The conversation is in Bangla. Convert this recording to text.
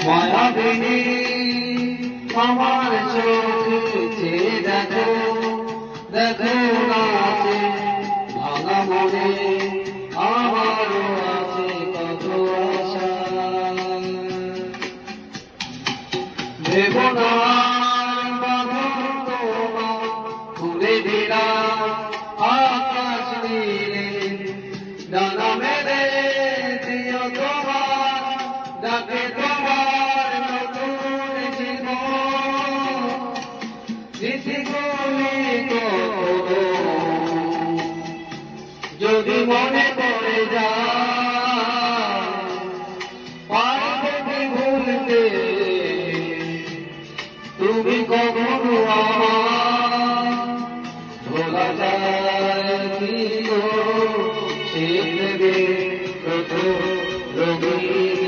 মায়াবিনী আমার চোখে দেখো দেখো নাচে ভাঙা মনে আমারও আছে কত আশা দেবনার বাঁধন তোমার খুলে দিলাম আকাশ নীলে ডানা মেলে দিও তোমার ডাকে তোমার নতুন জীবন স্মৃতিগুলি যদি মনে পড়ে যায় পারবে কি ভুলতে তুমি কখনো আমার ভোলা যায় কি গো শিখবে প্রথম রবি